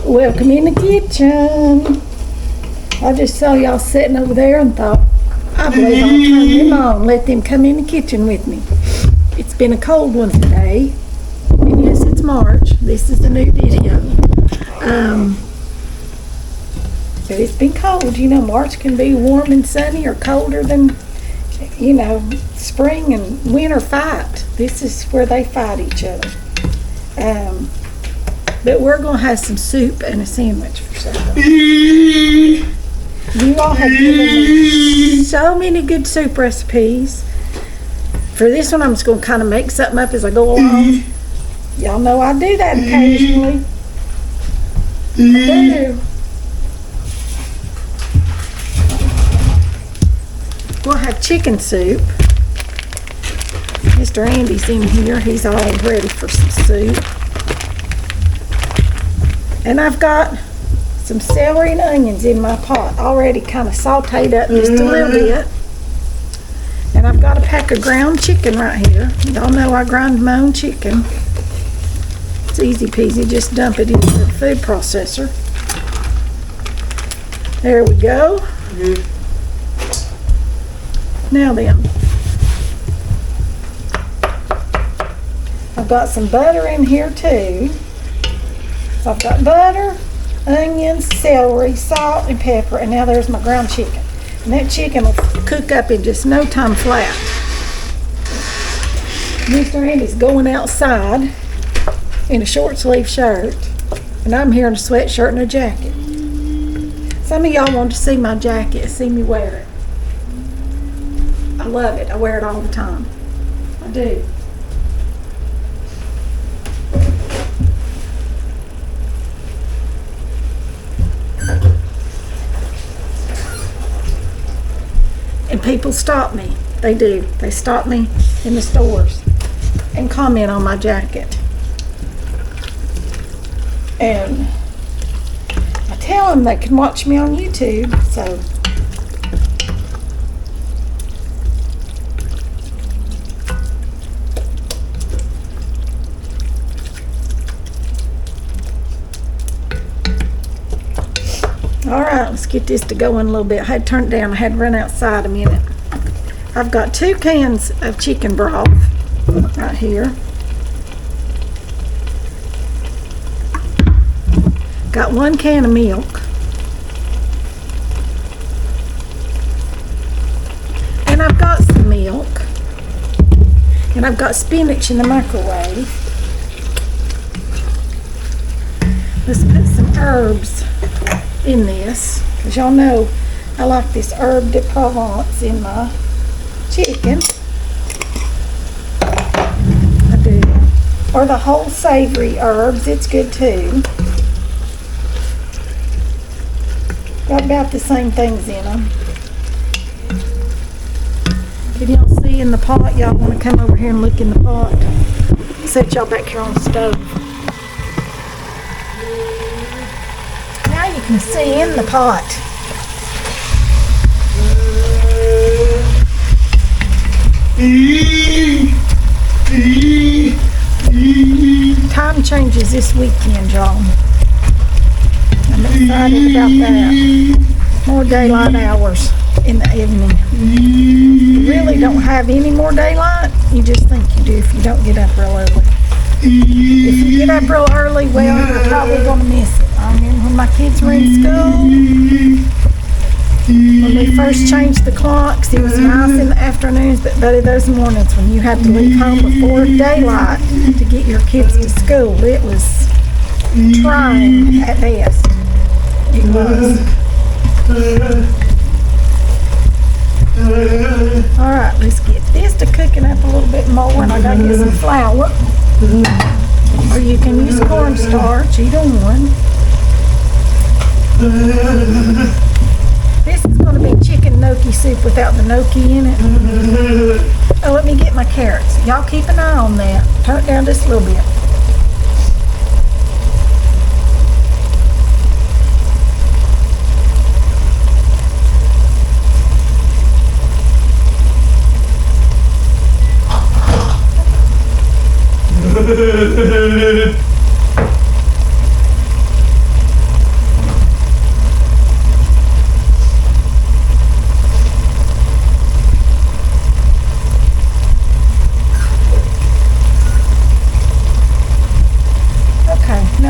Welcome in the kitchen. I just saw y'all sitting over there and thought, I believe I'll turn them on, let them come in the kitchen with me. It's been a cold one today. And yes, it's March. This is the new video. But it's been cold. You know, March can be warm and sunny or colder than, you know, spring and winter fight. This is where they fight each other. But we're going to have some soup and a sandwich for supper. You all have given me so many good soup recipes. For this one, I'm just going to kind of make something up as I go along. Y'all know I do that occasionally. I do. We'll have chicken soup. Mr. Andy's in here. He's all ready for some soup. And I've got some celery and onions in my pot already kind of sauteed up just a little bit. And I've got a pack of ground chicken right here. Y'all know I grind my own chicken. It's easy peasy, just dump it into the food processor. There we go. Now then, I've got some butter in here too. So I've got butter, onions, celery, salt, and pepper, and now there's my ground chicken. And that chicken will cook up in just no time flat. Mr. Andy's going outside in a short sleeve shirt, and I'm here in a sweatshirt and a jacket. Some of y'all want to see my jacket, see me wear it. I love it. I wear it all the time. I do. And people stop me. They do. They stop me in the stores and comment on my jacket. And I tell them they can watch me on YouTube, so. All right, let's get this to going a little bit. I had to turn it down. I had to run outside a minute. I've got 2 cans of chicken broth right here. Got 1 can of milk. And I've got some milk. And I've got spinach in the microwave. Let's put some herbs in this, because y'all know I like this herb de Provence in my chicken. I do. Or the whole savory herbs, it's good too. Got about the same things in them. If you don't see in the pot, y'all want to come over here and look in the pot. Set y'all back here on the stove. You can see in the pot. Time changes this weekend, y'all. I'm excited about that. More daylight hours in the evening. You really don't have any more daylight. You just think you do if you don't get up real early. If you get up real early, well, you're probably going to miss it. I remember when my kids were in school, when we first changed the clocks, it was nice in the afternoons, but buddy, those mornings when you had to leave home before daylight to get your kids to school, it was trying at best. It was. All right, let's get this to cooking up a little bit more, and I gotta get some flour. Or you can use cornstarch, either one. This is going to be chicken gnocchi soup without the gnocchi in it. Oh, let me get my carrots. Y'all keep an eye on that. Turn it down just a little bit.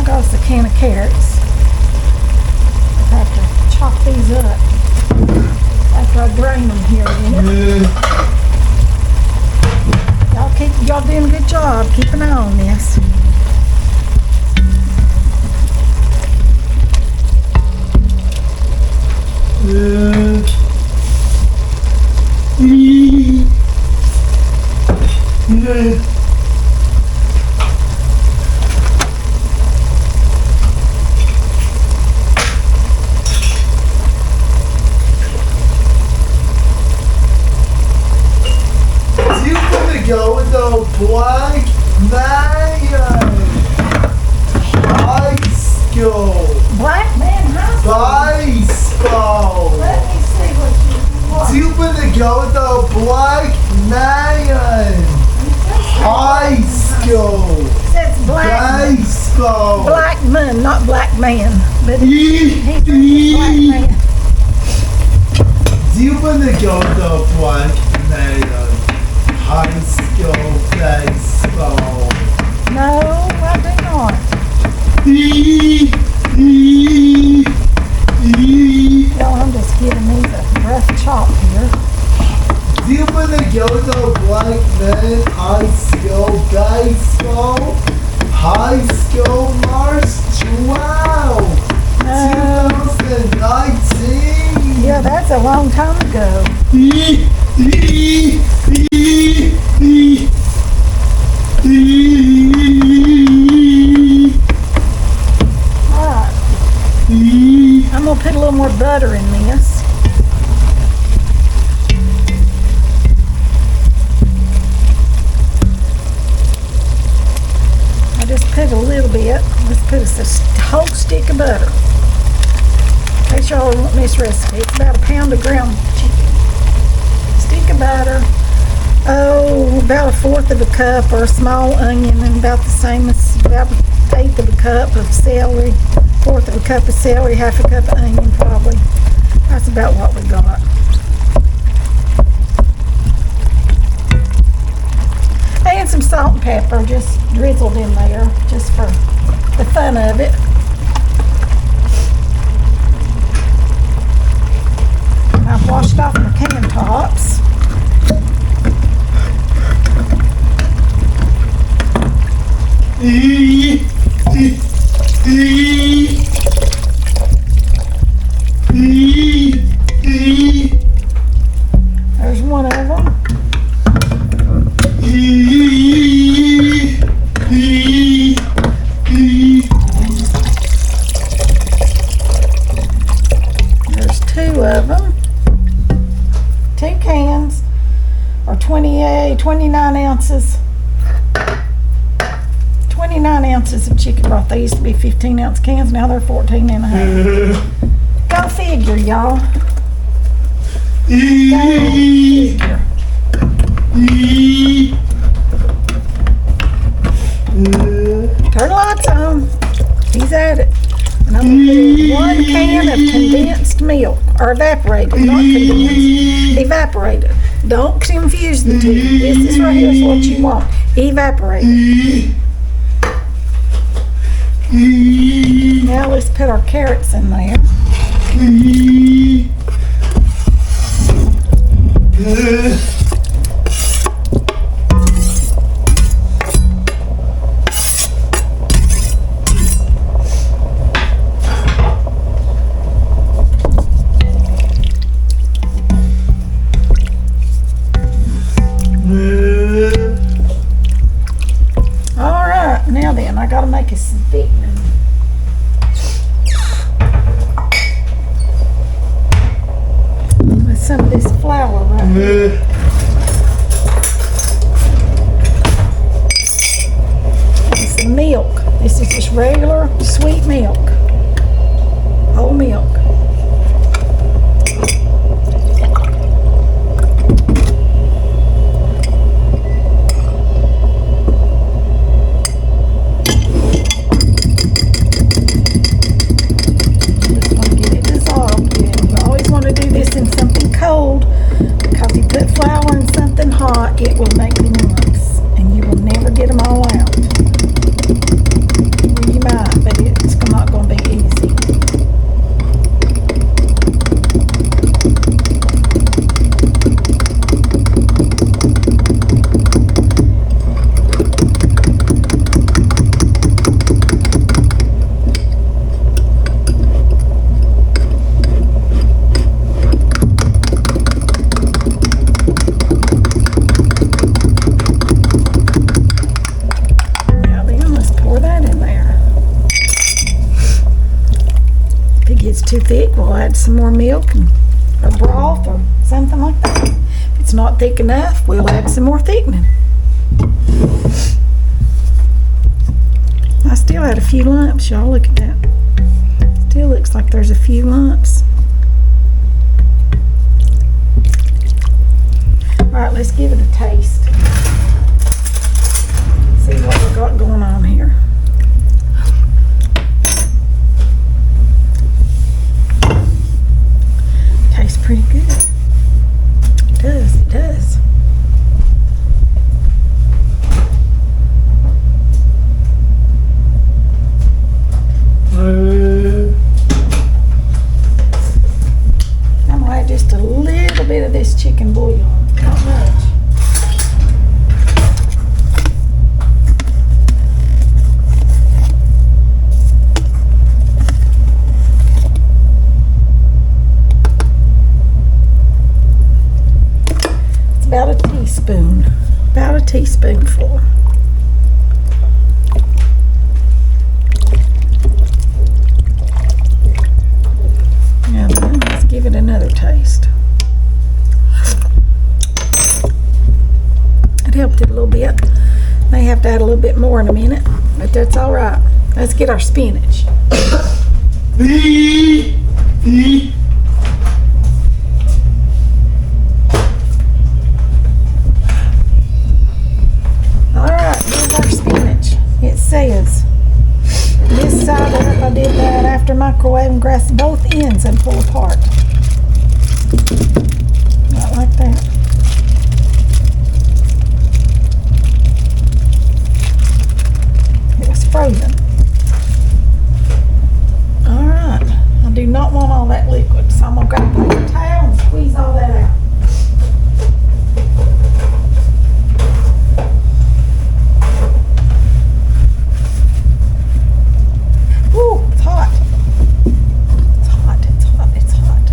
Now goes the can of carrots. I have to chop these up after I drain them here in it. Y'all doing a good job. Keep an eye on this. Go with the black man high school. Black man high school. Let me see what you want. Do you want to go with the black man high school? It says black school. Black man, not black man. But he's black man. Do you want to go with the black man high school baseball? No, I do not. Y'all, I'm just giving these a rough chop here. Do you want to go to Black Men High School Baseball? High School March 12, 2019. Yeah, that's a long time ago. Alright. I'm going to put a little more butter in this. I just put a little bit. Let's put a whole stick of butter. In case y'all want this recipe, it's about a pound of ground chicken. Stick of butter. Oh, about a fourth of a cup, or a small onion, and about the same as about an eighth of a cup of celery, fourth of a cup of celery, half a cup of onion probably. That's about what we got. And some salt and pepper just drizzled in there, just for the fun of it. I've washed off my can tops. There's one of them. There's two of them. 2 cans, or 29 ounces. 29 ounces of chicken broth. They used to be 15-ounce cans. Now they're 14 and a half. Go figure, y'all. Go figure. Turn the lights on. He's at it. And I'm going to put 1 can of condensed milk, or evaporated, not condensed, evaporated. Don't confuse the two. This is right here is what you want. Evaporated. Now let's put our carrots in there. All right, now then, I gotta make a stick. With some of this flour right here. It's the milk. This is just regular sweet milk. Whole milk. Just want to get it dissolved. You always want to do this in something cold, because you put flour gets too thick, we'll add some more milk or broth or something like that. If it's not thick enough, we'll add some more thickening. I still had a few lumps, y'all. Look at that. Still looks like there's a few lumps. All right, let's give it a taste. See what we got going on here. Tastes pretty good. It does, it does. I'm gonna add just a little bit of this chicken bouillon, not much. It's about a teaspoonful. Now then, let's give it another taste. It helped it a little bit. May have to add a little bit more in a minute, but that's all right. Let's get our spinach. All right, here's our spinach. It says this side up, I did that after microwave and grasped both ends and pull apart. Not like that. It was frozen. All right, I do not want all that liquid, so I'm gonna grab a paper towel and squeeze all that out. Ooh, it's hot. It's hot, it's hot, it's hot.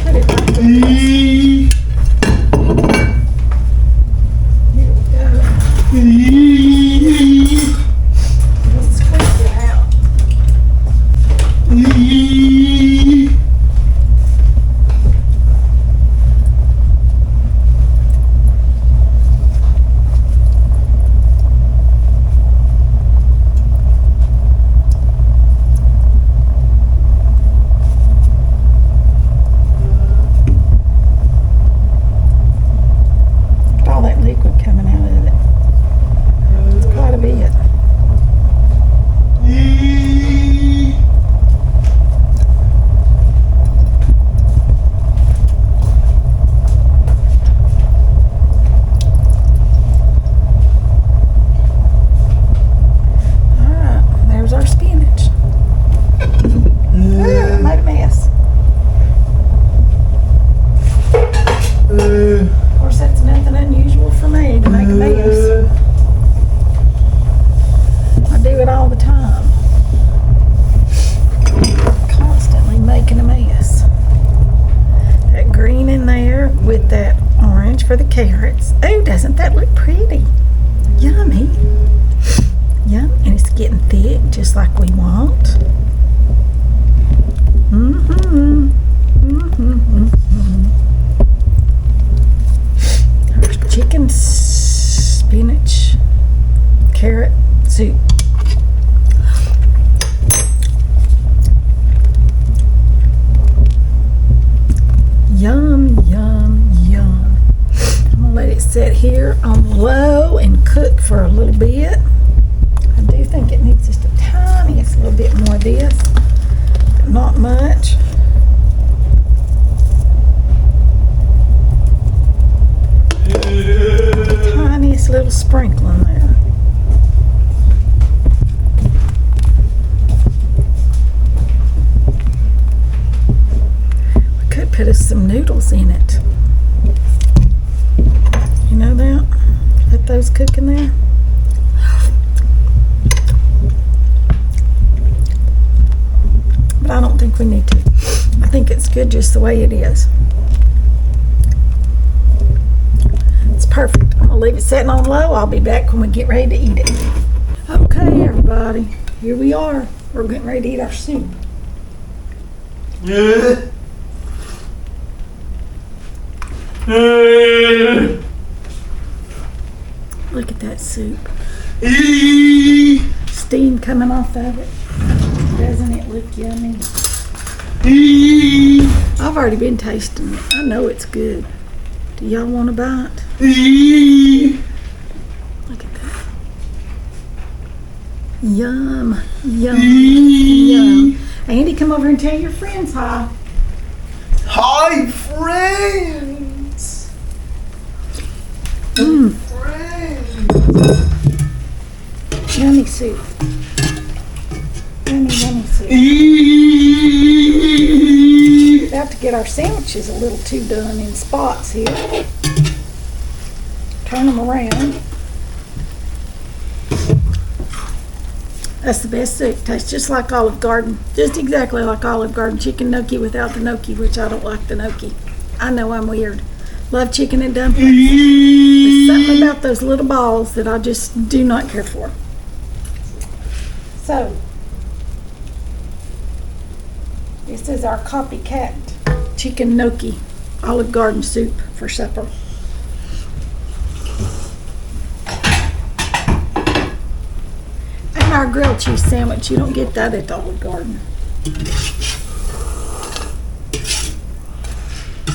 Put it right there. Here we go. Let's squeeze it out. Look at all that liquid coming out of it. It's quite a bit. Alright, there's our spinach. Ooh, it made a mess. Of course, that's nothing unusual for me to make a mess. I do it all the time. Constantly making a mess. That green in there with that orange for the carrots. Oh, doesn't that look pretty? Yummy. Yum, and it's getting thick just like we want. Our chicken spinach carrot soup. Yum, yum, yum. I'm gonna let it sit here on low and cook for a little bit. I do think it needs just the tiniest little bit more of this, but not much. Tiniest little sprinkling there. We could put us some noodles in it. You know that? Let those cook in there. think we need to. I think it's good just the way it is. It's perfect. I'm gonna leave it sitting on low. I'll be back when we get ready to eat it. Okay, everybody, here we are. We're getting ready to eat our soup. Look at that soup. Steam coming off of it. Doesn't it look yummy? I've already been tasting it. I know it's good. Do y'all want a bite? Look at that. Yum, yum, yum. Andy, come over and tell your friends hi. Hi, friends. Friends. Yummy soup. Yummy, yummy soup. About to get our sandwiches a little too done in spots here. Turn them around. That's the best soup. Tastes just like Olive Garden. Just exactly like Olive Garden chicken gnocchi without the gnocchi, which I don't like the gnocchi. I know I'm weird. Love chicken and dumplings. There's something about those little balls that I just do not care for. So, this is our copycat chicken gnocchi Olive Garden soup for supper. And our grilled cheese sandwich. You don't get that at the Olive Garden.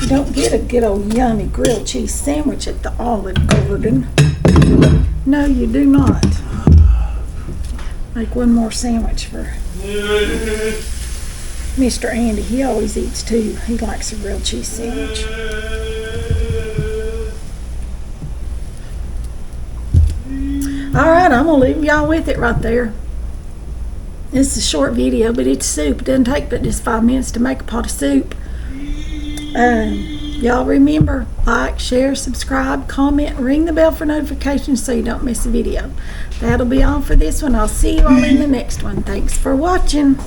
You don't get a good old yummy grilled cheese sandwich at the Olive Garden. No, you do not. Make one more sandwich for Mr. Andy. He always eats two. He likes a grilled cheese sandwich. Alright, I'm going to leave y'all with it right there. It's a short video, but it's soup. It doesn't take but just 5 minutes to make a pot of soup. Y'all remember, like, share, subscribe, comment, ring the bell for notifications so you don't miss a video. That'll be all for this one. I'll see you all in the next one. Thanks for watching.